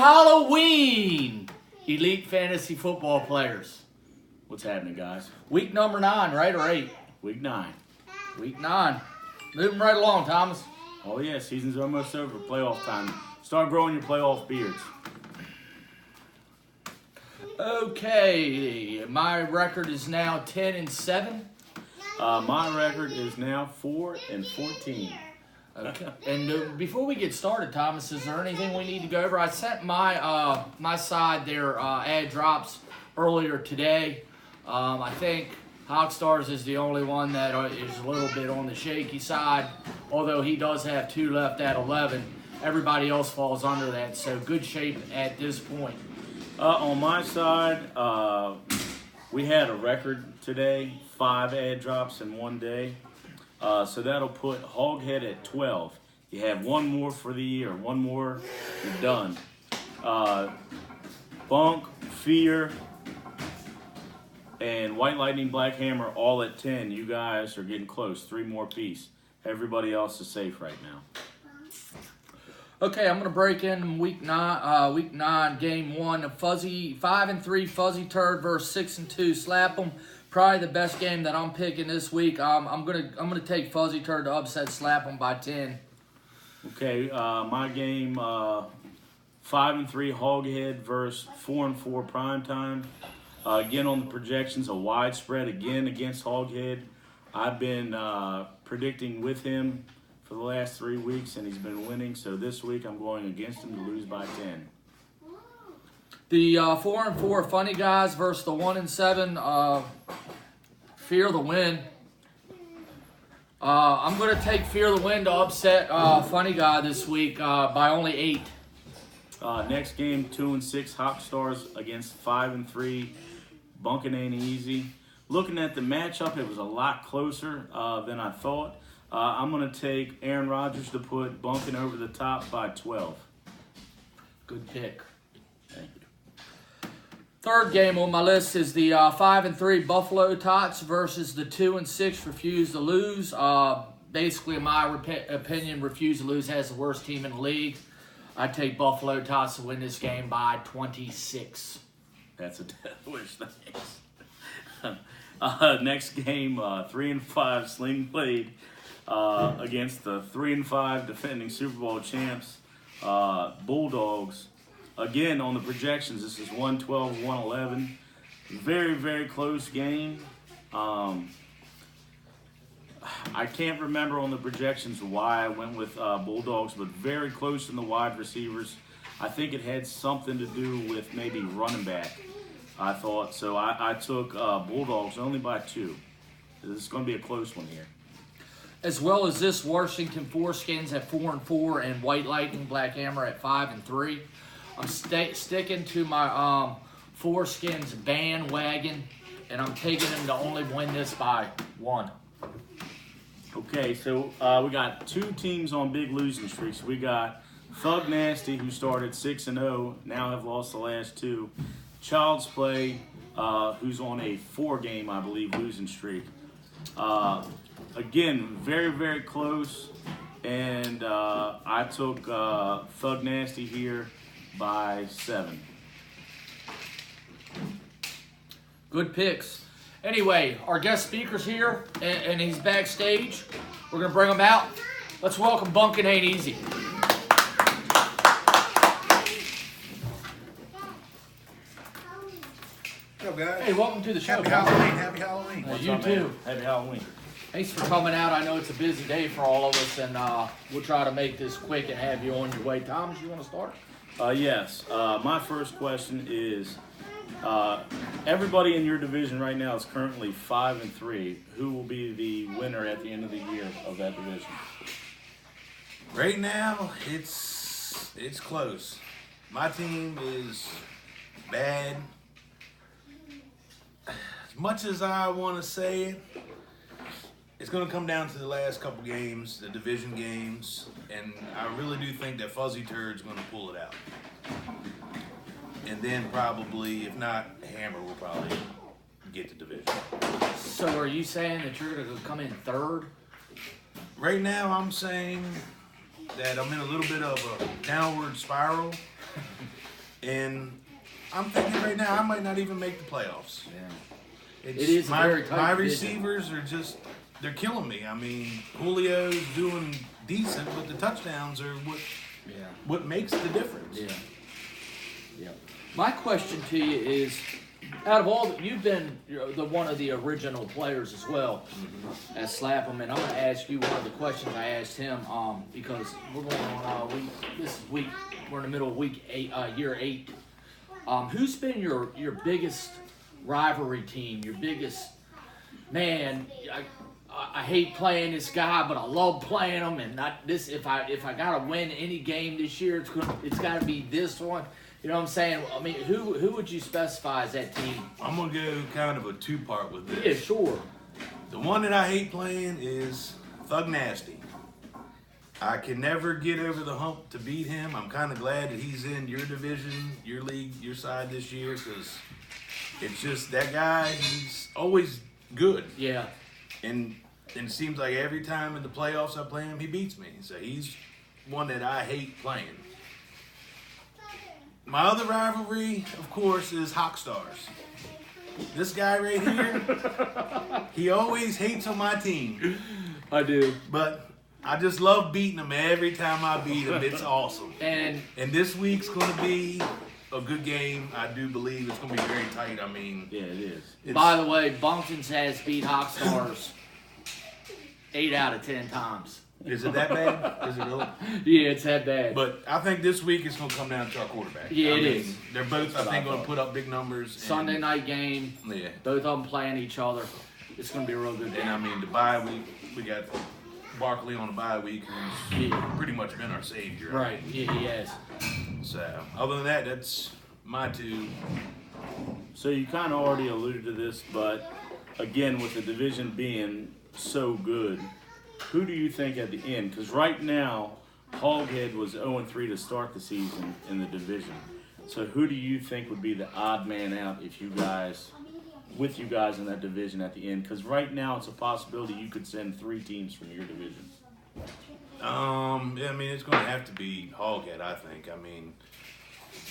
Halloween, Elite Fantasy Football players. What's happening, guys? Week number 9, right, or 8? Week 9. Week 9. Moving right along, Thomas. Oh, yeah, season's almost over. Playoff time. Start growing your playoff beards. Okay, my record is now 10-7. My record is now 4-14. Okay. And before we get started, Thomas, is there anything we need to go over? I sent my my side their ad drops earlier today. I think Hawkstars is the only one that is a little bit on the shaky side, although he does have 2 left at 11. Everybody else falls under that, so good shape at this point. On my side, we had a record today, 5 ad drops in one day. So that'll put Hoghead at 12. You have one more for the year, one more, you're done. Bunk, Fear, and White Lightning, Black Hammer all at 10. You guys are getting close, 3 more apiece. Everybody else is safe right now. Okay, I'm gonna break in week 9, game 1. 5-3 Fuzzy Turd versus 6-2 Slap 'em. Probably the best game that I'm picking this week. I'm gonna take Fuzzy Turd to upset Slap 'em by 10. Okay, my game 5-3 Hoghead versus 4-4 Primetime. Again on the projections, a wide spread again against Hoghead. I've been predicting with him for the last 3 weeks, and he's been winning. So this week I'm going against him to lose by 10. The 4-4 Funny Guys versus the 1-7 Fear the Win. I'm going to take Fear the Win to upset Funny Guy this week by only 8. Next game, 2-6 Hawkstars against 5-3 Bunkin' Ain't Easy. Looking at the matchup, it was a lot closer than I thought. I'm going to take Aaron Rodgers to put Bunkin' over the top by 12. Good pick. Thank you. Third game on my list is the 5-3 Buffalo Tots versus the 2-6 Refuse to Lose. Basically, in my opinion, Refuse to Lose has the worst team in the league. I take Buffalo Tots to win this game by 26. That's a death wish. Thanks. Next game, 3-5 Sling Blade against the 3-5 defending Super Bowl champs, Bulldogs. Again, on the projections, this is 112-111. Very, very close game. I can't remember on the projections why I went with Bulldogs, but very close in the wide receivers. I think it had something to do with maybe running back, I thought. So I took Bulldogs only by 2. This is going to be a close one here. As well as this, Washington Foreskins at 4-4 and White Lightning Black Hammer at 5-3. I'm sticking to my Foreskins bandwagon, and I'm taking them to only win this by 1. Okay, so we got 2 teams on big losing streaks. We got Thug Nasty, who started 6-0, now have lost the last 2. Child's Play, who's on a 4-game, I believe, losing streak. Again, very, very close, and I took Thug Nasty here by 7. Good picks. Anyway, our guest speaker's here, and he's backstage. We're going to bring him out. Let's welcome Bunkin' Ain't Easy. Hello, guys. Hey, welcome to the show. Happy Halloween. Happy Halloween. You up, too. man? Happy Halloween. Thanks for coming out. I know it's a busy day for all of us, and we'll try to make this quick and have you on your way. Thomas, you want to start? Yes. My first question is, everybody in your division right now is currently 5-3. Who will be the winner at the end of the year of that division? Right now, it's close. My team is bad. As much as I want to say it, it's going to come down to the last couple games, the division games, and I really do think that Fuzzy Turd's going to pull it out. And then probably, if not, Hammer will probably get the division. So are you saying that you're going to come in 3rd? Right now, I'm saying that I'm in a little bit of a downward spiral. And I'm thinking right now I might not even make the playoffs. Yeah. It's, It is a my, very tight my division. receivers are just they're killing me. I mean, Julio's doing decent, but the touchdowns are what makes the difference. Yeah. Yeah. My question to you is, out of all you've been the one of the original players as well as Slapham, and I'm going to ask you one of the questions I asked him because we're going on we're in the middle of week 8, year 8. Who's been your biggest rivalry team? Your biggest man? I hate playing this guy, but I love playing him. And not this. If I gotta win any game this year, it's got to be this one. You know what I'm saying? I mean, who would you specify as that team? I'm gonna go kind of a two-part with this. Yeah, sure. The one that I hate playing is Thug Nasty. I can never get over the hump to beat him. I'm kind of glad that he's in your division, your league, your side this year, because it's just that guy. He's always good. Yeah. And it seems like every time in the playoffs I play him, he beats me. So he's one that I hate playing. My other rivalry, of course, is Hawk Stars. This guy right here, he always hates on my team. I do. But I just love beating him every time I beat him. It's awesome. And this week's going to be a good game. I do believe it's going to be very tight. I mean, Yeah, it is. by the way, Bunkton's has beat Hawk Stars 8 out of 10 times. Is it that bad? Is it really? Yeah, it's that bad. But I think this week it's going to come down to our quarterback. Yeah, it it is. is. They're both, I what think, I going to thought. put up big numbers. and- Sunday night game, Yeah. both of them playing each other. It's going to be a real good And game. I mean, the bye week, we got Barkley on the bye week, who's Yeah. pretty much been our savior. Right, yeah, he has. So, other than that, that's my two. So you kind of already alluded to this, but again, with the division being so good, who do you think at the end? Because right now, Hoghead was 0-3 to start the season in the division. So who do you think would be the odd man out if you guys, with you guys in that division at the end? Because right now it's a possibility you could send 3 teams from your division. I mean, it's going to have to be Hoghead, I think. I mean,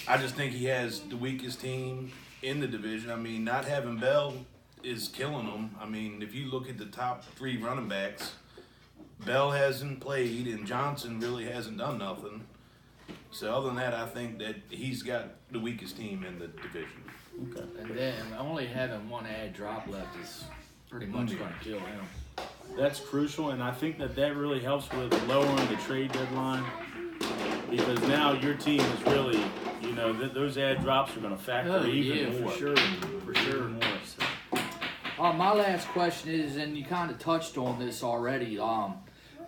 I just think he has the weakest team in the division. I mean, not having Bell is killing them. I mean, if you look at the top 3 running backs, Bell hasn't played and Johnson really hasn't done nothing. So other than that, I think that he's got the weakest team in the division. Okay. And then only having one ad drop left is pretty much going to kill him. That's crucial, and I think that really helps with lowering the trade deadline because now your team is really, those ad drops are going to factor even more. For sure. Even more. So. My last question is, and you kind of touched on this already.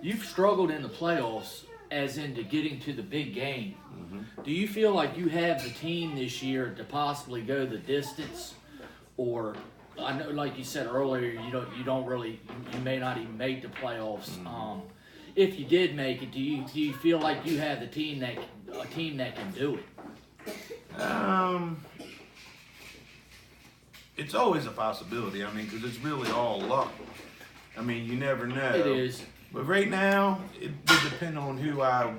You've struggled in the playoffs, as into getting to the big game. Mm-hmm. Do you feel like you have the team this year to possibly go the distance, or I know, like you said earlier, you may not even make the playoffs. Mm-hmm. If you did make it, do you feel like you have a team that can do it? It's always a possibility. I mean, because it's really all luck. I mean, you never know. It is. But right now, it would depend on who I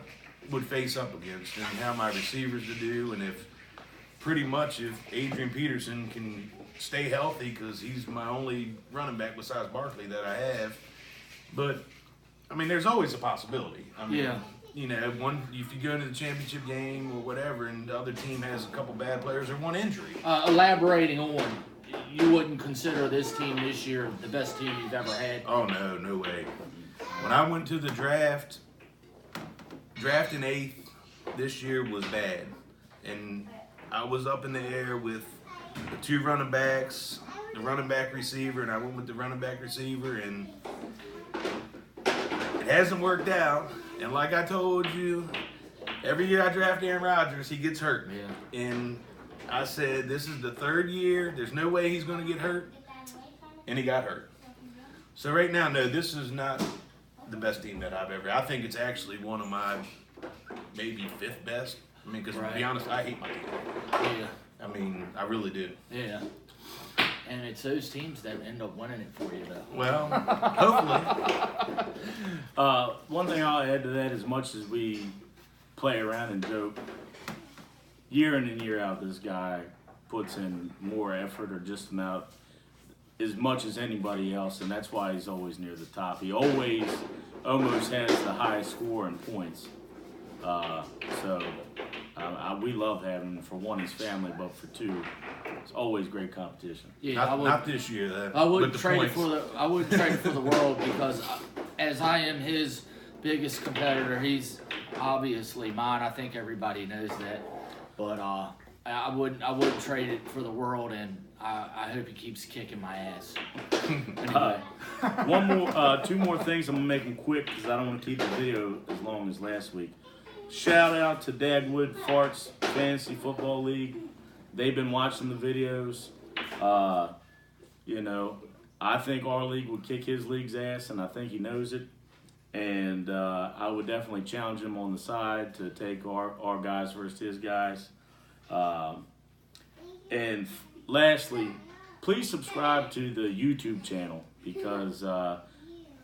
would face up against and how my receivers would do, and if Adrian Peterson can stay healthy, because he's my only running back besides Barkley that I have. But I mean, there's always a possibility. I mean, Yeah. If you go into the championship game or whatever, and the other team has a couple bad players or one injury. Elaborating on, you wouldn't consider this team this year the best team you've ever had? Oh no way. When I went to the drafting 8th this year was bad, and I was up in the air with the 2 running backs, the running back receiver, and I went with the running back receiver, and it hasn't worked out. And like I told you, every year I draft Aaron Rodgers, he gets hurt. Yeah. And I said, this is the 3rd year. There's no way he's going to get hurt. And he got hurt. So right now, no, this is not the best team that I've ever. I think it's actually one of my maybe 5th best. I mean, because to be honest, I hate my team. Yeah. I mean, I really do. Yeah. And it's those teams that end up winning it for you, though. Well, hopefully. One thing I'll add to that, as much as we play around and joke, year in and year out, this guy puts in more effort or just about as much as anybody else, and that's why he's always near the top. He always almost has the highest score in points. We love having him. For one, his family, but for two, it's always great competition. Yeah, Not this year, though. I with wouldn't the trade it points. for the. I wouldn't trade it for the world because, as I am his biggest competitor, he's obviously mine. I think everybody knows that. But I wouldn't trade it for the world, and I hope he keeps kicking my ass. Anyway. Two more things. I'm gonna make them quick because I don't want to keep the video as long as last week. Shout out to Dagwood Farts Fantasy Football League. They've been watching the videos. I think our league would kick his league's ass, and I think he knows it. And I would definitely challenge him on the side to take our guys versus his guys. And lastly, please subscribe to the YouTube channel because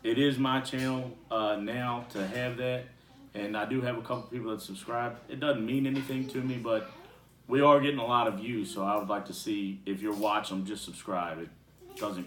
it is my channel now to have that. And I do have a couple people that subscribe. It doesn't mean anything to me, but we are getting a lot of views, so I would like to see if you're watching, just subscribe. It doesn't